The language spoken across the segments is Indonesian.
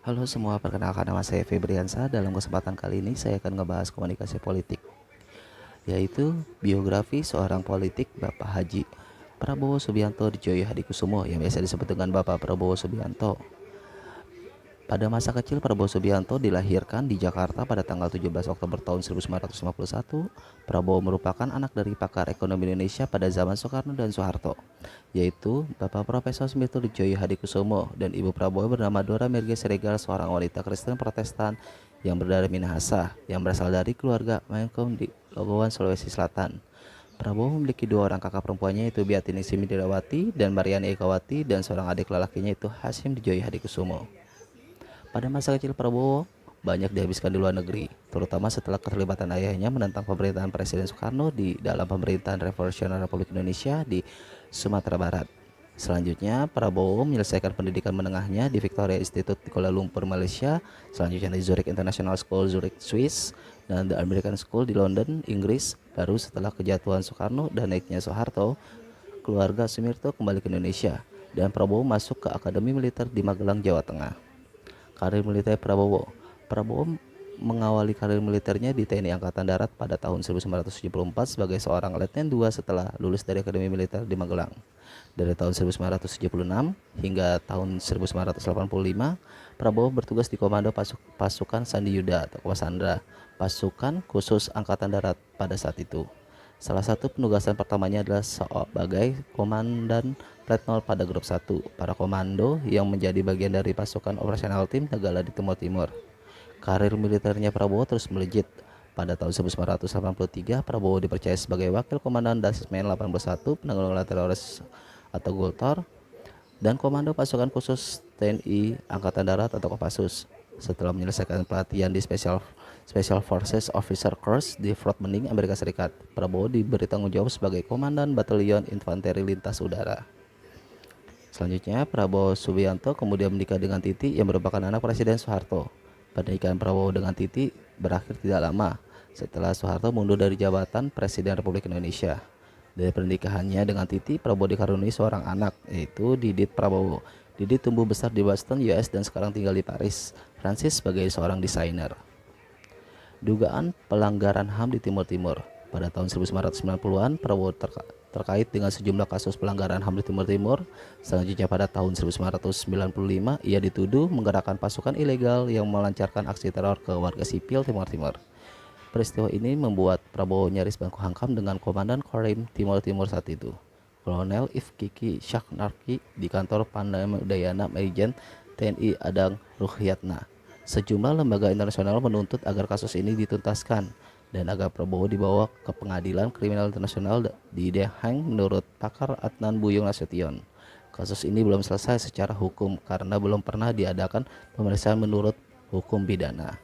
Halo semua, perkenalkan nama saya Febriansa. Dalam kesempatan kali ini saya akan ngebahas komunikasi politik, yaitu biografi seorang politik Bapak Haji Prabowo Subianto Djoyo Hadikusumo yang biasa disebut dengan Bapak Prabowo Subianto. Pada masa kecil, Prabowo Subianto dilahirkan di Jakarta pada tanggal 17 Oktober tahun 1951. Prabowo merupakan anak dari pakar ekonomi Indonesia pada zaman Soekarno dan Soeharto, yaitu Bapak Profesor Smito Djoyo Hadikusumo dan Ibu Prabowo bernama Dora Mirge Siregar, seorang wanita Kristen Protestan yang berdarah Minahasa yang berasal dari keluarga Mainkom di Logowan, Sulawesi Selatan. Prabowo memiliki dua orang kakak perempuannya, yaitu Biatini Simidrawati dan Mariani Ekawati, dan seorang adik lelakinya, yaitu Hasyim Djoyo Hadikusumo. Pada masa kecil Prabowo banyak dihabiskan di luar negeri, terutama setelah keterlibatan ayahnya menentang pemerintahan Presiden Soekarno di dalam pemerintahan Revolusioner Republik Indonesia di Sumatera Barat. Selanjutnya, Prabowo menyelesaikan pendidikan menengahnya di Victoria Institute di Kuala Lumpur, Malaysia, selanjutnya di Zurich International School, Zurich, Swiss, dan The American School di London, Inggris. Baru setelah kejatuhan Soekarno dan naiknya Soeharto, keluarga Sumirto kembali ke Indonesia, dan Prabowo masuk ke Akademi Militer di Magelang, Jawa Tengah. Karir militer Prabowo. Prabowo mengawali karir militernya di TNI Angkatan Darat pada tahun 1974 sebagai seorang Letnan II setelah lulus dari Akademi Militer di Magelang. Dari tahun 1976 hingga tahun 1985, Prabowo bertugas di Komando Pasukan Sandi Yuda atau Kopasandra, pasukan khusus Angkatan Darat pada saat itu. Salah satu penugasan pertamanya adalah sebagai Komandan Letnol pada Grup 1, para komando yang menjadi bagian dari pasukan operasional tim Nanggala di Timur Timur. Karir militernya Prabowo terus melejit. Pada tahun 1983, Prabowo dipercaya sebagai Wakil Komandan Dasmen 81 Penanggulangan Teroris atau GOLTOR dan Komando Pasukan Khusus TNI Angkatan Darat atau Kopassus. Setelah menyelesaikan pelatihan di Special Forces Officer Course di Fort Benning, Amerika Serikat, Prabowo diberi tanggung jawab sebagai Komandan Batalion Infanteri Lintas Udara. Selanjutnya, Prabowo Subianto kemudian menikah dengan Titi yang merupakan anak Presiden Soeharto. Pernikahan Prabowo dengan Titi berakhir tidak lama setelah Soeharto mundur dari jabatan Presiden Republik Indonesia. Dari pernikahannya dengan Titi, Prabowo dikaruniai seorang anak, yaitu Didit Prabowo. Didit tumbuh besar di Boston, US, dan sekarang tinggal di Paris, Prancis sebagai seorang desainer. Dugaan pelanggaran HAM di Timur Timur. Pada tahun 1990-an, Prabowo terkait dengan sejumlah kasus pelanggaran HAM di Timur Timur. Selanjutnya pada tahun 1995, ia dituduh menggerakkan pasukan ilegal yang melancarkan aksi teror ke warga sipil Timur Timur. Peristiwa ini membuat Prabowo nyaris bangku hantam dengan Komandan Korim Timur Timur saat itu, Kolonel Ifkiki Syaknarki, di kantor Pandama Udayana Majen TNI Adang Ruhyatna. Sejumlah lembaga internasional menuntut agar kasus ini dituntaskan dan agar Prabowo dibawa ke Pengadilan Kriminal Internasional di The Hague. Menurut pakar Adnan Buyung Nasution, kasus ini belum selesai secara hukum karena belum pernah diadakan pemeriksaan menurut hukum pidana.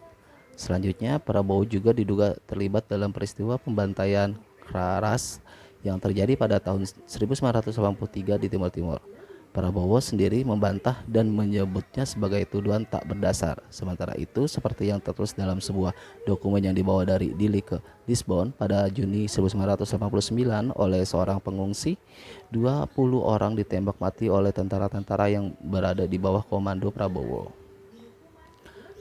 Selanjutnya, Prabowo juga diduga terlibat dalam peristiwa pembantaian keras yang terjadi pada tahun 1983 di Timur Timur. Prabowo sendiri membantah dan menyebutnya sebagai tuduhan tak berdasar. Sementara itu, seperti yang tertulis dalam sebuah dokumen yang dibawa dari Dili ke Lisbon pada Juni 1989 oleh seorang pengungsi, 20 orang ditembak mati oleh tentara-tentara yang berada di bawah komando Prabowo.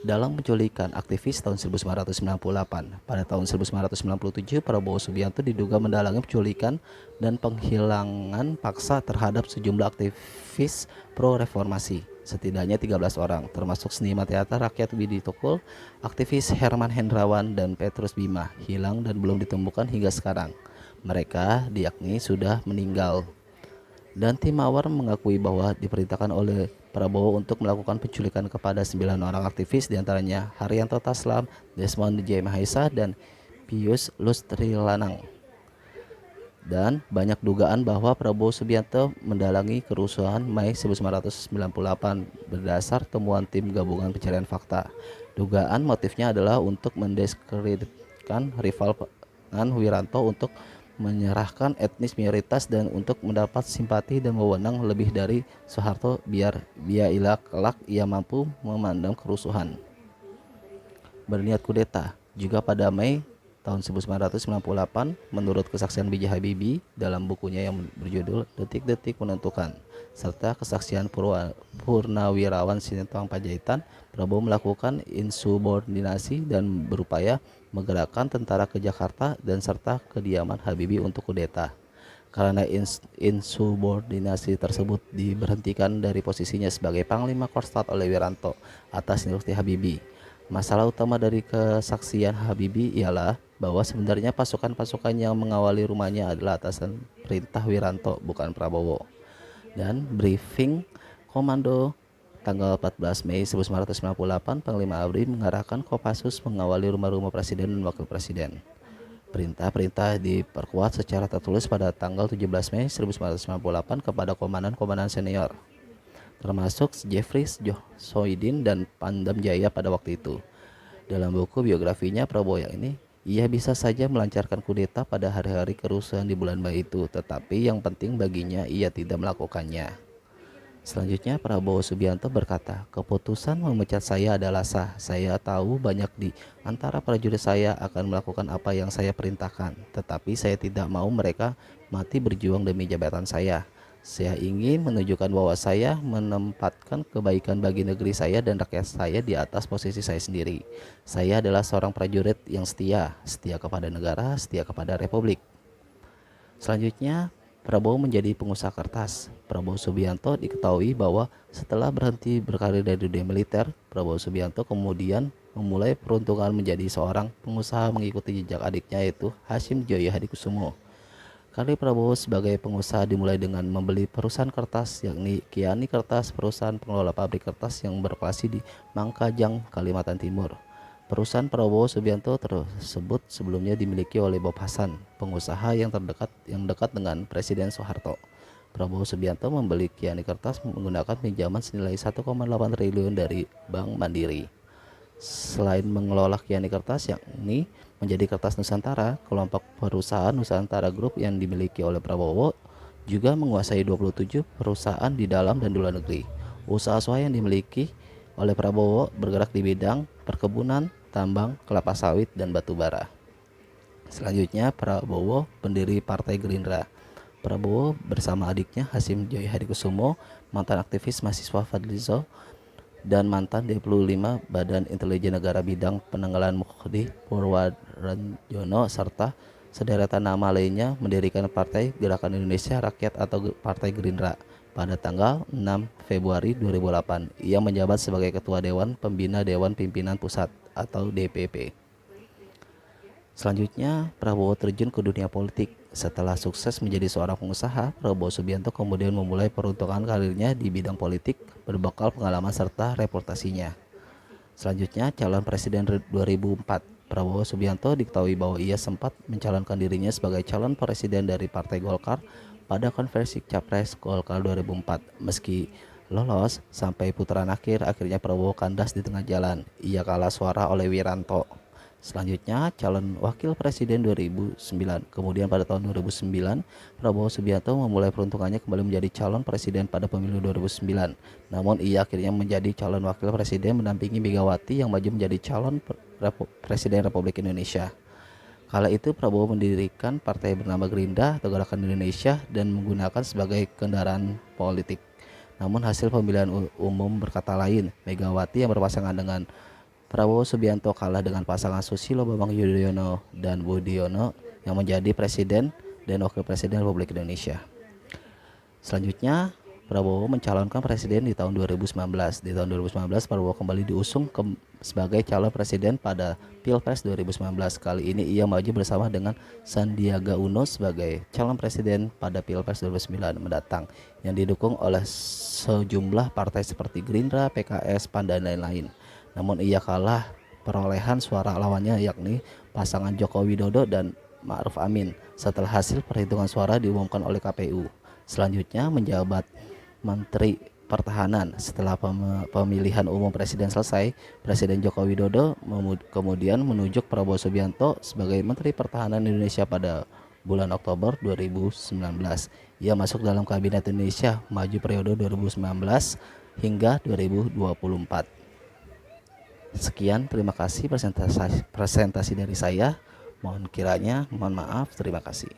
Dalam penculikan aktivis tahun 1998, pada tahun 1997 Prabowo Subianto diduga mendalangi penculikan dan penghilangan paksa terhadap sejumlah aktivis pro-reformasi, setidaknya 13 orang, termasuk seniman teater rakyat Widi Tukul, aktivis Herman Hendrawan, dan Petrus Bima, hilang dan belum ditemukan hingga sekarang. Mereka diyakini sudah meninggal. Dan tim Mawar mengakui bahwa diperintahkan oleh Prabowo untuk melakukan penculikan kepada 9 orang aktivis, diantaranya Haryanto Taslam, Desmond J. Mahesa, dan Pius Lustrilanang. Dan banyak dugaan bahwa Prabowo Subianto mendalangi kerusuhan Mei 1998 berdasar temuan tim gabungan pencarian fakta. Dugaan motifnya adalah untuk mendiskreditkan rival Wiranto, untuk menyerahkan etnis minoritas, dan untuk mendapat simpati dan wewenang lebih dari Soeharto biar kelak ia mampu memandang kerusuhan. Berniat kudeta. Juga pada Mei tahun 1998 menurut kesaksian B.J. Habibie dalam bukunya yang berjudul Detik-Detik Menentukan serta kesaksian Purnawirawan Sisintuang Panjaitan, Prabowo melakukan insubordinasi dan berupaya menggerakkan tentara ke Jakarta dan serta kediaman Habibie untuk kudeta. Karena insubordinasi tersebut diberhentikan dari posisinya sebagai Panglima Korstat oleh Wiranto atas instruksi Habibie. Masalah utama dari kesaksian Habibie ialah bahwa sebenarnya pasukan-pasukan yang mengawali rumahnya adalah atasan perintah Wiranto, bukan Prabowo. Dan briefing komando tanggal 14 Mei 1998, Panglima ABRI mengarahkan Kopassus mengawali rumah-rumah presiden dan wakil presiden. Perintah-perintah diperkuat secara tertulis pada tanggal 17 Mei 1998 kepada komandan-komandan senior, termasuk Jeffrey Soidin dan Pandam Jaya pada waktu itu. Dalam buku biografinya Prabowo yang ini, ia bisa saja melancarkan kudeta pada hari-hari kerusuhan di bulan Mei itu, tetapi yang penting baginya ia tidak melakukannya. Selanjutnya Prabowo Subianto berkata, keputusan memecat saya adalah sah. Saya tahu banyak di antara prajurit saya akan melakukan apa yang saya perintahkan, tetapi saya tidak mau mereka mati berjuang demi jabatan saya. Saya ingin menunjukkan bahwa saya menempatkan kebaikan bagi negeri saya dan rakyat saya di atas posisi saya sendiri. Saya adalah seorang prajurit yang setia, setia kepada negara, setia kepada republik. Selanjutnya, Prabowo menjadi pengusaha kertas. Prabowo Subianto diketahui bahwa setelah berhenti berkarir dari dunia militer, Prabowo Subianto kemudian memulai peruntungan menjadi seorang pengusaha mengikuti jejak adiknya yaitu Hasyim Joyo Hadikusumo. Karir Prabowo sebagai pengusaha dimulai dengan membeli perusahaan kertas yakni Kiani Kertas, perusahaan pengelola pabrik kertas yang berlokasi di Mangkajang, Kalimantan Timur. Perusahaan Prabowo Subianto tersebut sebelumnya dimiliki oleh Bob Hasan, pengusaha yang dekat dengan Presiden Soeharto. Prabowo Subianto membeli Kiani Kertas menggunakan pinjaman senilai 1,8 triliun dari Bank Mandiri. Selain mengelola Kiani Kertas yakni menjadi Kertas Nusantara, kelompok perusahaan Nusantara Group yang dimiliki oleh Prabowo juga menguasai 27 perusahaan di dalam dan di luar negeri. Usaha swasta yang dimiliki oleh Prabowo bergerak di bidang perkebunan, tambang, kelapa sawit, dan batu bara. Selanjutnya, Prabowo pendiri Partai Gerindra. Prabowo bersama adiknya Hasyim Joyo Hadikusumo, mantan aktivis mahasiswa Fadlizon, dan mantan D25 Badan Intelijen Negara bidang penanggalan Mukhdi Purwarenjono serta sederetan nama lainnya mendirikan Partai Gerakan Indonesia Rakyat atau Partai Gerindra pada tanggal 6 Februari 2008. Ia menjabat sebagai Ketua Dewan Pembina Dewan Pimpinan Pusat atau DPP. Selanjutnya, Prabowo terjun ke dunia politik. Setelah sukses menjadi seorang pengusaha, Prabowo Subianto kemudian memulai peruntukan karirnya di bidang politik berbekal pengalaman serta reputasinya. Selanjutnya, calon presiden 2004. Prabowo Subianto diketahui bahwa ia sempat mencalonkan dirinya sebagai calon presiden dari Partai Golkar pada konversi Capres Golkar 2004. Meski lolos sampai putaran akhir, akhirnya Prabowo kandas di tengah jalan. Ia kalah suara oleh Wiranto. Selanjutnya, calon wakil presiden 2009. Kemudian pada tahun 2009, Prabowo Subianto memulai peruntungannya kembali menjadi calon presiden pada pemilu 2009. Namun ia akhirnya menjadi calon wakil presiden mendampingi Megawati yang maju menjadi calon presiden Republik Indonesia. Kala itu Prabowo mendirikan partai bernama Gerindra atau Gerakan Indonesia dan menggunakan sebagai kendaraan politik. Namun hasil pemilihan umum berkata lain. Megawati yang berpasangan dengan Prabowo Subianto kalah dengan pasangan Susilo Bambang Yudhoyono dan Budiono yang menjadi presiden dan wakil presiden Republik Indonesia. Selanjutnya, Prabowo mencalonkan presiden di tahun 2019. Di tahun 2019, Prabowo kembali diusung sebagai calon presiden pada Pilpres 2019. Kali ini ia maju bersama dengan Sandiaga Uno sebagai calon presiden pada Pilpres 2009 mendatang yang didukung oleh sejumlah partai seperti Gerindra, PKS, PAN, dan lain-lain. Namun ia kalah perolehan suara lawannya yakni pasangan Joko Widodo dan Ma'ruf Amin setelah hasil perhitungan suara diumumkan oleh KPU. Selanjutnya menjabat Menteri Pertahanan. Setelah pemilihan umum presiden selesai, Presiden Joko Widodo kemudian menunjuk Prabowo Subianto sebagai Menteri Pertahanan Indonesia pada bulan Oktober 2019. Ia masuk dalam Kabinet Indonesia Maju periode 2019 hingga 2024. Sekian, terima kasih presentasi dari saya. Mohon kiranya, mohon maaf, terima kasih.